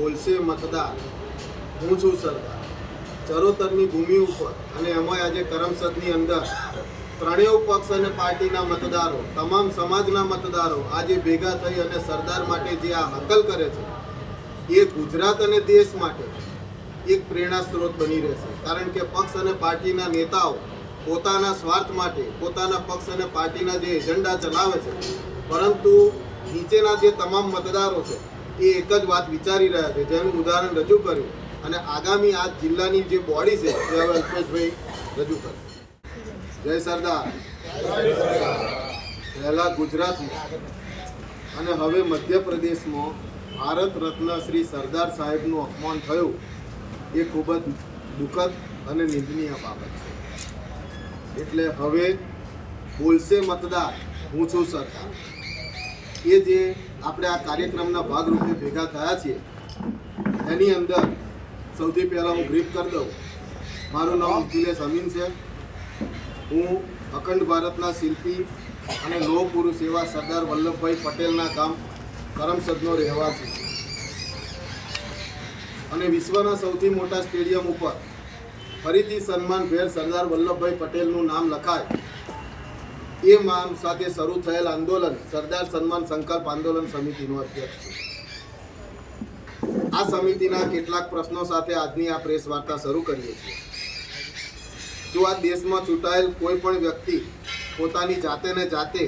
બોલશે મતદાર, હું છું સરદાર. ચરોતરની ભૂમિ ઉપર અને એમાં આજે કરમસદની અંદર ત્રણેય પક્ષ અને પાર્ટીના મતદારો, તમામ સમાજના મતદારો આજે ભેગા થઈ અને સરદાર માટે જે આ હકલ કરે છે એ ગુજરાત અને દેશ માટે એક પ્રેરણા સ્ત્રોત બની રહેશે. કારણ કે પક્ષ અને પાર્ટીના નેતાઓ પોતાના સ્વાર્થ માટે પોતાના પક્ષ અને પાર્ટીના જે એજન્ડા ચલાવે છે, પરંતુ નીચેના જે તમામ મતદારો છે એ એક જ વાત વિચારી રહ્યા છે, જેનું ઉદાહરણ રજૂ કર્યું. અને આગામી આ જિલ્લાની જે બોડી છે એ હવે અલ્પેશભાઈ રજૂ કરે. જય સરદાર. પહેલા ગુજરાતમાં અને હવે મધ્યપ્રદેશમાં ભારત રત્ન શ્રી સરદાર સાહેબનું અપમાન થયું એ ખૂબ જ દુઃખદ અને નિંદનીય બાબત છે. એટલે હવે બોલશે મતદાર, હું છું સરદાર, એ જે આપણે આ કાર્યક્રમના ભાગરૂપે ભેગા થયા છીએ એની અંદર સૌથી પહેલાં હું બ્રીફ કરી દઉં. મારું નામ અખિલેશ અમીન છે. હું અખંડ ભારતના શિલ્પી અને લોહ પુરુષ એવા સરદાર વલ્લભભાઈ પટેલના ગામ કરમસદનો રહેવાસી છું. અને વિશ્વના સૌથી મોટા સ્ટેડિયમ ઉપર ફરીથી સન્માનભેર સરદાર વલ્લભભાઈ પટેલનું નામ લખાય એ નામ સાથે શરૂ થયેલ આંદોલન સરદાર સન્માન સંકલ્પ આંદોલન સમિતિનો અધ્યક્ષ છું. આ સમિતિના કેટલાક પ્રશ્નો સાથે આજની આ પ્રેસ વાર્તા શરૂ કરીએ છીએ. જો આ દેશમાં ચૂંટાયેલ કોઈ પણ વ્યક્તિ પોતાની જાતે ને જાતે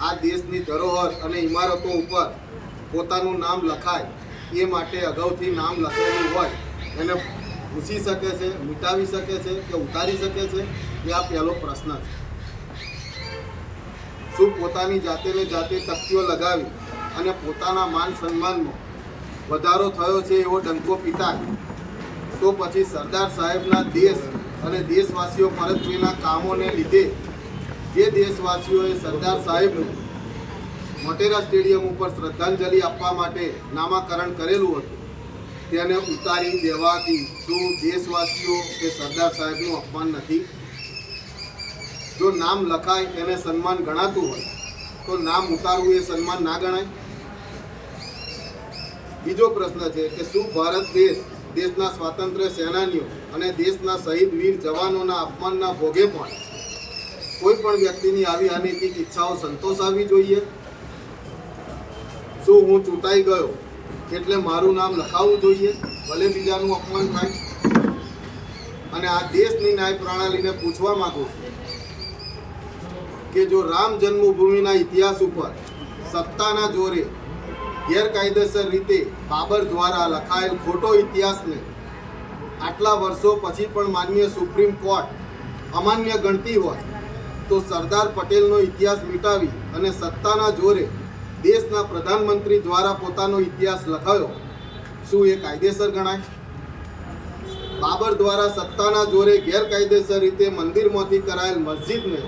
આ દેશની ધરોહર અને ઇમારતો ઉપર પોતાનું નામ લખાય એ માટે અગાઉથી નામ લખેલું હોય એને ભૂસી શકે છે, મિટાવી શકે છે કે ઉતારી શકે છે, એ આ પહેલો પ્રશ્ન છે. શું પોતાની જાતે ને જાતે તકતીઓ લગાવી અને પોતાના માન સન્માનમાં વધારો થયો છે એવો ડંકો પીટાય તો પછી સરદાર સાહેબના દેશ અને દેશવાસીઓ પરત્વેના કામોને લીધે જે દેશવાસીઓએ સરદાર સાહેબને મોટેરા સ્ટેડિયમ ઉપર શ્રદ્ધાંજલિ આપવા માટે નામાકરણ કરેલું હતું તેને ઉતારી દેવાથી શું દેશવાસીઓ કે સરદાર સાહેબનું અપમાન નથી? જો નામ લખાય એને સન્માન ગણાતું હોય તો નામ ઉતારવું એ સન્માન ના ગણાય? બીજો પ્રશ્ન છે કે શું ભારત દેશના સ્વાતંત્ર્ય સેનાનીઓ અને દેશના શહીદ વીર જવાનોના અપમાનના ભોગે પણ કોઈ પણ વ્યક્તિની આવી અનૈતિક ઈચ્છાઓ સંતોષાવી જોઈએ? શું હું ચૂંટાઈ ગયો એટલે મારું નામ લખાવવું જોઈએ ભલે બીજાનું અપમાન થાય? અને આ દેશની ન્યાય પ્રણાલીને પૂછવા માંગુ છું કે જો રામ જન્મભૂમિના ઇતિહાસ ઉપર સત્તાના જોરે ગેરકાયદેસર રીતે બાબર દ્વારા લખાયેલ ખોટો ઇતિહાસને આટલા વર્ષો પછી પણ માનનીય સુપ્રીમ કોર્ટ અમાન્ય ગણતી હોય તો સરદાર પટેલનો ઇતિહાસ મિટાવી અને સત્તાના જોરે દેશના પ્રધાનમંત્રી દ્વારા પોતાનો ઇતિહાસ લખાયો, શું એ કાયદેસર ગણાય? બાબર દ્વારા સત્તાના જોરે ગેરકાયદેસર રીતે મંદિરમાંથી કરાયેલ મસ્જિદને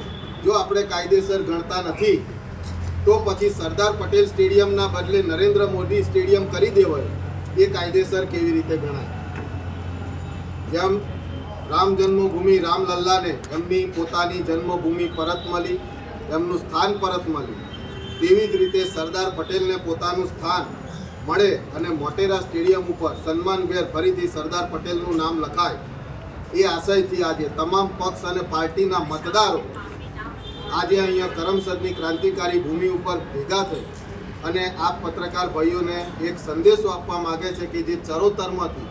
જો આપણે કાયદેસર ગણતા નથી તો પછી સરદાર પટેલ સ્ટેડિયમના બદલે નરેન્દ્ર મોદી સ્ટેડિયમ કરી દેવાય એ કાયદેસર કેવી રીતે ગણાય? જેમ રામ જન્મભૂમિ રામલલ્લાને એમની પોતાની જન્મભૂમિ પરત મળી, એમનું સ્થાન પરત મળ્યું, તેવી જ રીતે સરદાર પટેલને પોતાનું સ્થાન મળે અને મોટેરા સ્ટેડિયમ ઉપર સન્માનભેર ફરીથી સરદાર પટેલનું નામ લખાય એ આશયથી આજે તમામ પક્ષ અને પાર્ટીના મતદારો આજે અહીંયા કરમસદની ક્રાંતિકારી ભૂમિ ઉપર ભેગા થઈ અને આ પત્રકાર ભાઈઓને એક સંદેશો આપવા માગે છે કે જે ચરોતરમાંથી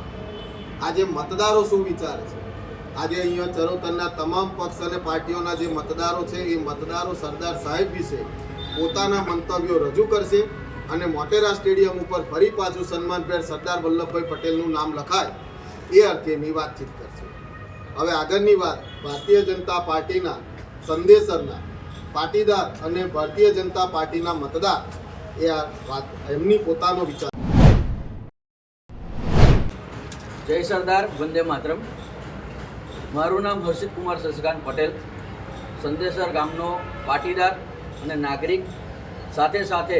આજે મતદારો શું વિચારે છે. આજે અહીંયા ચરોતરના તમામ પક્ષ અને પાર્ટીઓના જે મતદારો છે એ મતદારો સરદાર સાહેબ વિશે પોતાના મંતવ્યો રજૂ કરશે અને મોટેરા સ્ટેડિયમ ઉપર ફરી પાછું સન્માનભેર સરદાર વલ્લભભાઈ પટેલનું નામ લખાય એ અર્થેની વાતચીત કરશે. હવે આગળની વાત ભારતીય જનતા પાર્ટીના સંદેશરના પાટીદાર અને ભારતીય જનતા પાર્ટીના મતદાર એ આ વાત એમની પોતાનો વિચાર. જય સરદાર, વંદે માતરમ. મારું નામ હર્ષિત કુમાર શશિકાંત પટેલ, સંદેસર ગામનો પાટીદાર અને નાગરિક, સાથે સાથે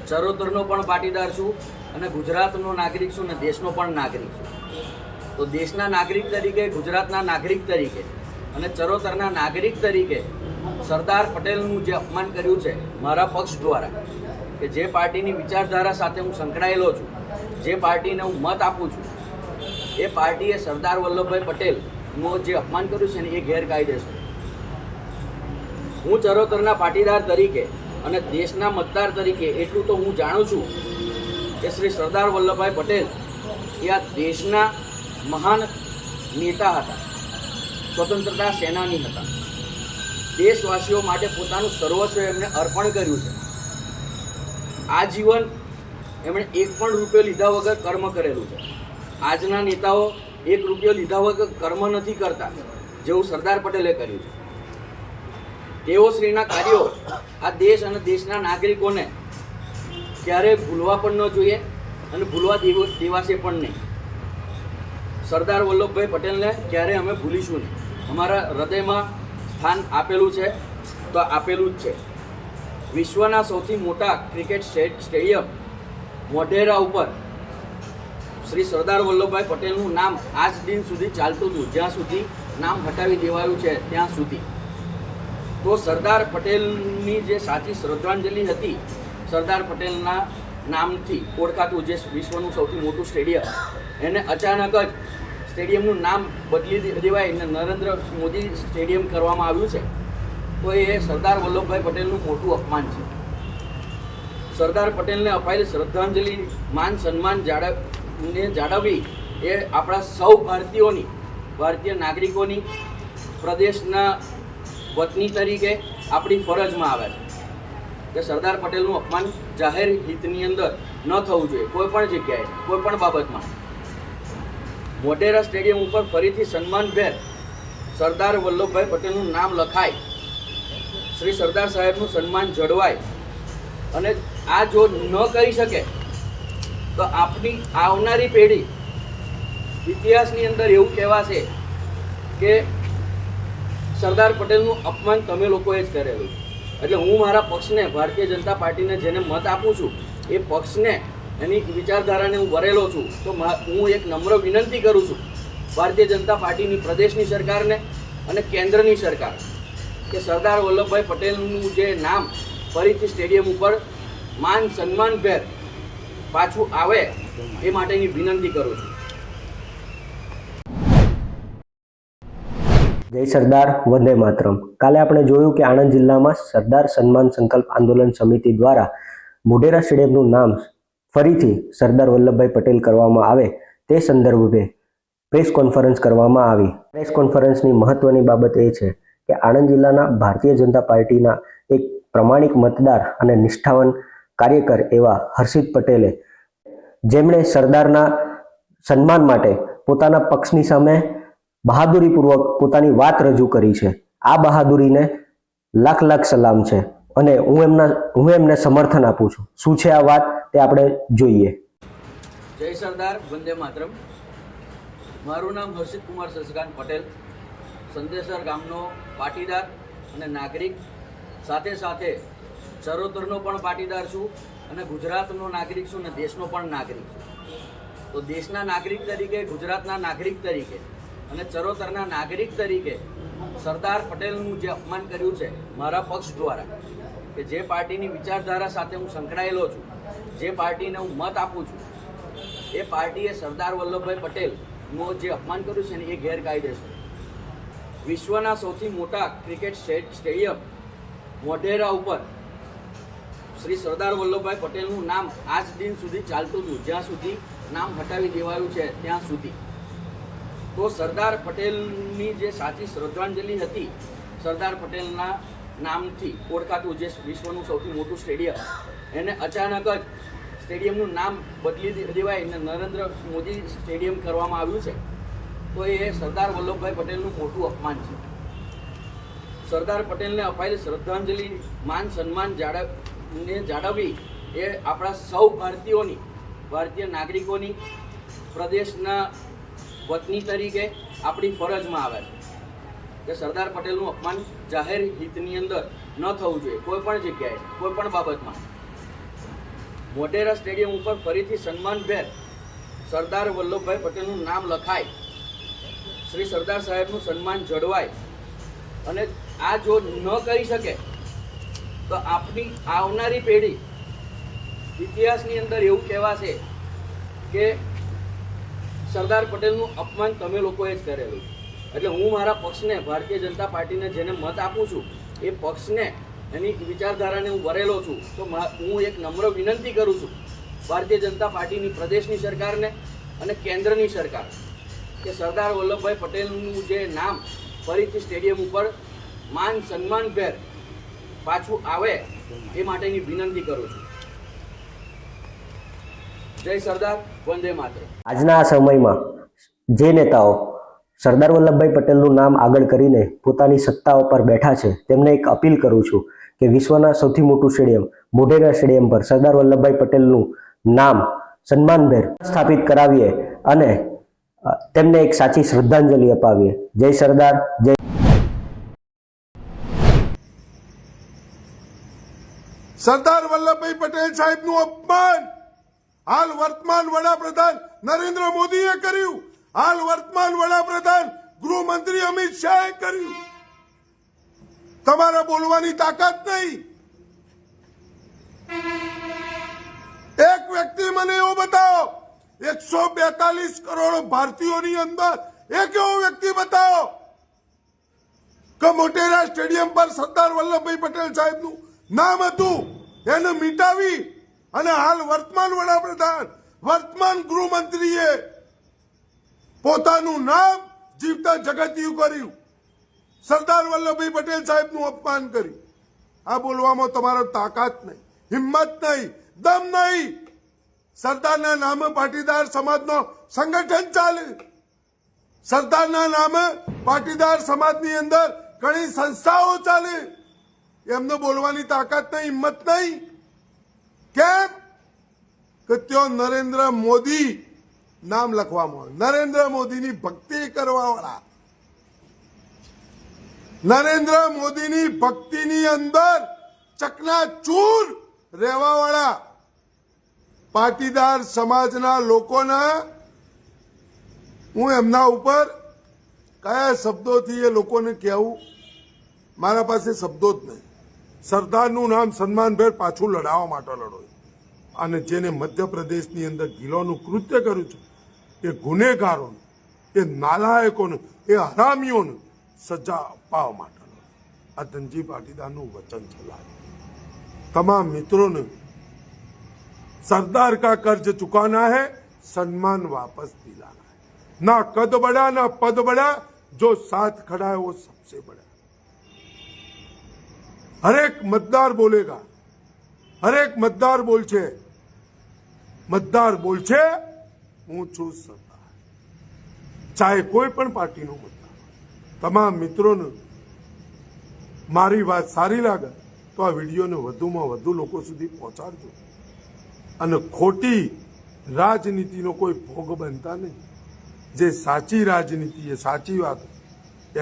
ચરોતરનો પણ પાટીદાર છું અને ગુજરાતનો નાગરિક છું અને દેશનો પણ નાગરિક છું. તો દેશના નાગરિક તરીકે, ગુજરાતના નાગરિક તરીકે અને ચરોતરના નાગરિક તરીકે સરદાર પટેલનું જે અપમાન કર્યું છે મારા પક્ષ દ્વારા, કે જે પાર્ટીની વિચારધારા સાથે હું સંકળાયેલો છું, જે પાર્ટીને હું મત આપું છું એ પાર્ટીએ સરદાર વલ્લભભાઈ પટેલનું જે અપમાન કર્યું છે ને એ ગેરકાયદેસર. હું ચરોતરના પાટીદાર તરીકે અને દેશના મતદાર તરીકે એટલું તો હું જાણું છું કે શ્રી સરદાર વલ્લભભાઈ પટેલ એ આ દેશના મહાન નેતા હતા, સ્વતંત્રતા સેનાની હતા. દેશવાસીઓ માટે પોતાનું સર્વસ્વ એમણે અર્પણ કર્યું છે. આજીવન એમણે એક પણ રૂપિયો લીધા વગર કર્મ કરેલું છે. આજના નેતાઓ 1 રૂપિયો લીધા વગર કર્મ નથી કરતા, જેવું સરદાર પટેલે કર્યું છે. તેઓ શ્રીના કાર્યો આ દેશ અને દેશના નાગરિકોને ક્યારેય ભૂલવા પણ ન જોઈએ અને ભૂલવા દેવાશે પણ નહીં. સરદાર વલ્લભભાઈ પટેલને ક્યારેય અમે ભૂલીશું નહીં. અમારા હૃદયમાં સ્થાન આપેલું છે તો આપેલું જ છે. વિશ્વના સૌથી મોટા ક્રિકેટ સ્ટેડિયમ મોઢેરા ઉપર શ્રી સરદાર વલ્લભભાઈ પટેલનું નામ આજ દિન સુધી ચાલતું હતું, જ્યાં સુધી નામ હટાવી દેવાયું છે ત્યાં સુધી. તો સરદાર પટેલની જે સાચી શ્રદ્ધાંજલિ હતી, સરદાર પટેલના નામથી ઓળખાતું જે વિશ્વનું સૌથી મોટું સ્ટેડિયમ, એને અચાનક જ સ્ટેડિયમનું નામ બદલી દેવાય અને નરેન્દ્ર મોદી સ્ટેડિયમ કરવામાં આવ્યું છે. તો એ સરદાર વલ્લભભાઈ પટેલનું મોટું અપમાન છે. સરદાર પટેલને અપાયેલી શ્રદ્ધાંજલિ, માન સન્માન જાળવવી એ આપણા સૌ ભારતીય નાગરિકોની, પ્રદેશના વતની તરીકે આપણી ફરજમાં આવે છે કે સરદાર પટેલનું અપમાન જાહેર હિતની અંદર ન થવું જોઈએ, કોઈ પણ જગ્યાએ, કોઈ પણ બાબતમાં. મોઢેરા સ્ટેડિયમ ઉપર ફરીથી સન્માનભેર સરદાર વલ્લભભાઈ પટેલનું નામ લખાય, શ્રી સરદાર સાહેબનું સન્માન જળવાય. અને આ જો ન કરી શકે તો આપણી આવનારી પેઢી ઇતિહાસની અંદર એવું કહેવાશે કે સરદાર પટેલનું અપમાન તમે લોકોએ જ કરેલું છે. એટલે હું મારા પક્ષને, ભારતીય જનતા પાર્ટીને જેને મત આપું છું એ પક્ષને, એની વિચારધારાને હું વરેલો છું. તો હું એક નમ્ર વિનંતી કરું છું ભારતીય જનતા પાર્ટીની પ્રદેશની સરકારને અને કેન્દ્રની સરકાર કે સરદાર વલ્લભભાઈ પટેલનું જે નામ ફરીથી સ્ટેડિયમ ઉપર માન સન્માનભેર પાછું આવે એ માટેની વિનંતી કરું છું. જય સરદાર, વંદે માતરમ. કાલે આપણે જોયું કે આણંદ જિલ્લામાં સરદાર સન્માન સંકલ્પ આંદોલન સમિતિ દ્વારા મોઢેરા સ્ટેડિયમનું નામ ફરીથી સરદાર વલ્લભભાઈ પટેલ કરવામાં આવે તે સંદર્ભે પ્રેસ કોન્ફરન્સ કરવામાં આવી. પ્રેસ કોન્ફરન્સની મહત્વની બાબત એ છે કે આણંદ જિલ્લાના ભારતીય જનતા પાર્ટીના એક પ્રમાણિક મતદાર અને નિષ્ઠાવાન કાર્યકર એવા હર્ષિત પટેલે, જેમણે સરદારના સન્માન માટે પોતાના પક્ષની સામે બહાદુરીપૂર્વક પોતાની વાત રજૂ કરી છે. આ બહાદુરીને લાખ લાખ સલામ છે અને હું એમને સમર્થન આપું છું. શું છે આ વાત તે આપણે જોઈએ. જય સરદાર, વંદે માતરમ. મારું નામ હર્ષિત કુમાર શશિકાંત પટેલ, સંદેસર ગામનો પાટીદાર અને નાગરિક, સાથે સાથે ચરોતરનો પણ પાટીદાર છું અને ગુજરાતનો નાગરિક છું અને દેશનો પણ નાગરિક છું. તો દેશના નાગરિક તરીકે, ગુજરાતના નાગરિક તરીકે અને ચરોતરના નાગરિક તરીકે સરદાર પટેલનું જે અપમાન કર્યું છે મારા પક્ષ દ્વારા, કે જે પાર્ટીની વિચારધારા સાથે હું સંકળાયેલો છું, જે પાર્ટીને હું મત આપું છું, એ પાર્ટીએ સરદાર વલ્લભભાઈ પટેલનું જે અપમાન કર્યું છે ને એ ગેરકાયદેસર. વિશ્વના સૌથી મોટા ક્રિકેટ સ્ટેડિયમ મોઢેરા ઉપર શ્રી સરદાર વલ્લભભાઈ પટેલનું નામ આજ દિન સુધી ચાલતું હતું, જ્યાં સુધી નામ હટાવી દેવાયું છે ત્યાં સુધી. તો સરદાર પટેલની જે સાચી શ્રદ્ધાંજલિ હતી, સરદાર પટેલના નામથી ઓળખાતું જે વિશ્વનું સૌથી મોટું સ્ટેડિયમ, એને અચાનક જ સ્ટેડિયમનું નામ બદલી દેવાય અને નરેન્દ્ર મોદી સ્ટેડિયમ કરવામાં આવ્યું છે. તો એ સરદાર વલ્લભભાઈ પટેલનું મોટું અપમાન છે. સરદાર પટેલને અપાયેલી શ્રદ્ધાંજલિ, માન સન્માન જાળવવી એ આપણા સૌ ભારતીય નાગરિકોની, પ્રદેશના વતની તરીકે આપણી ફરજમાં આવે છે કે સરદાર પટેલનું અપમાન જાહેર હિતની અંદર ન થવું જોઈએ, કોઈ પણ જગ્યાએ, કોઈ પણ બાબતમાં. મોઢેરા સ્ટેડિયમ ઉપર ફરીથી સન્માનભેર સરદાર વલ્લભભાઈ પટેલનું નામ લખાય, શ્રી સરદાર સાહેબનું સન્માન જળવાય. અને આ જો ન કરી શકે તો આપણી આવનારી પેઢી ઇતિહાસની અંદર એવું કહેવાશે કે સરદાર પટેલનું અપમાન તમે લોકોએ જ કરેલું છે. એટલે હું મારા પક્ષને, ભારતીય જનતા પાર્ટીને જેને મત આપું છું એ પક્ષને, એની વિચારધારાને હું ભરેલો છું. તો હું એક નમ્ર વિનંતી કરું છું ભારતીય જનતા પાર્ટીની પ્રદેશની સરકારને અને કેન્દ્રની સરકાર કે સરદાર વલ્લભભાઈ પટેલનું જે નામ ફરીથી સ્ટેડિયમ ઉપર માન સન્માનભેર પાછું આવે એ માટેની વિનંતી કરું છું. જય સરદાર, વંદે માતરમ. આજના આ સમયમાં જે નેતાઓ સરદાર વલ્લભભાઈ પટેલનું નામ આગળ કરીને પોતાની સત્તા ઉપર બેઠા છે તેમને એક અપીલ કરું છું કે વિશ્વના સૌથી મોટું સ્ટેડિયમ મોઢેરા સ્ટેડિયમ પર સરદાર વલ્લભભાઈ પટેલનું નામ સન્માનભેર સ્થાપિત કરાવીએ અને તેમને એક સાચી શ્રદ્ધાંજલિ અપાવીએ. જય સરદાર, જય. સરદાર વલ્લભભાઈ પટેલ સાહેબનું અપમાન હાલ વર્તમાન વડાપ્રધાન નરેન્દ્ર મોદીએ કર્યું, હાલ વર્તમાન વડાપ્રધાન ગૃહમંત્રી અમિત શાહે કર્યું. તમારે બોલવાની તાકાત નહીં. એક વ્યક્તિ મને એવો બતાવો, 142 કરોડ ભારતીયોની અંદર એક એવો વ્યક્તિ બતાવો કે મોટેરા સ્ટેડિયમ પર સરદાર વલ્લભભાઈ પટેલ સાહેબનું નામ હતું, એને મિટાવી અને હાલ વર્તમાન વડાપ્રધાન, વર્તમાન ગૃહમંત્રીએ પોતાનું નામ જીવતા જગતિયું કર્યું, સરદાર વલ્લભભાઈ પટેલ સાહેબનું અપમાન કર્યું. આ બોલવામાં તમારો તાકાત નહીં, હિંમત નહીં, દમ નહીં. સરદારના નામે પાટીદાર સમાજનો સંગઠન ચાલે, સરદારના નામે પાટીદાર સમાજની અંદર ઘણી સંસ્થાઓ ચાલે. એમને બોલવાની તાકાત નહીં, હિંમત નહીં. કેમ કે ત્યાં નરેન્દ્ર મોદી નામ લખવામાં, નરેન્દ્ર મોદીની ભક્તિ કરવાવાળા, નરેન્દ્ર મોદીની ભક્તિની અંદર ચકનાચૂર રહેવાવાળા પાટીદાર સમાજના લોકોના હું એમના ઉપર કયા શબ્દોથી એ લોકોને કહેવું, મારા પાસે શબ્દો જ નહીં. સરદારનું નામ સન્માનભેર પાછું લડાવવા માટે લડો. અને જેને મધ્યપ્રદેશની અંદર ગિલોનું કૃત્ય કર્યું છે એ ગુનેગારોને, એ નાલાયકોને, એ હરામીઓને સજા અપાવવા માટે લડો. આ ધનજી પાટીદારનું વચન છે. તમામ મિત્રોને सरदार का कर्ज चुकाना है, सम्मान वापस दिलाना है. ना कद बढ़ा ना पद बढ़ा, जो साथ खड़ा है वो सबसे बड़ा. हर एक मतदार बोलेगा, हर एक मतदार बोल छे, मतदार बोल छे હું છું સરદાર, ચાહે કોઈ પણ પાર્ટીનો મતદાર. તમામ મિત્રોને મારી વાત સારી લાગે તો આ વિડીયોને વધુમાં વધુ લોકો સુધી પહોંચાડજો અને ખોટી રાજનીતિનો કોઈ ભોગ બનતા નહીં. જે સાચી રાજનીતિ, એ સાચી વાત,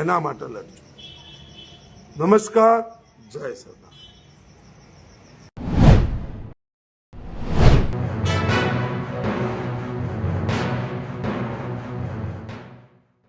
એના માટે લડજો. નમસ્કાર, જય સરદાર.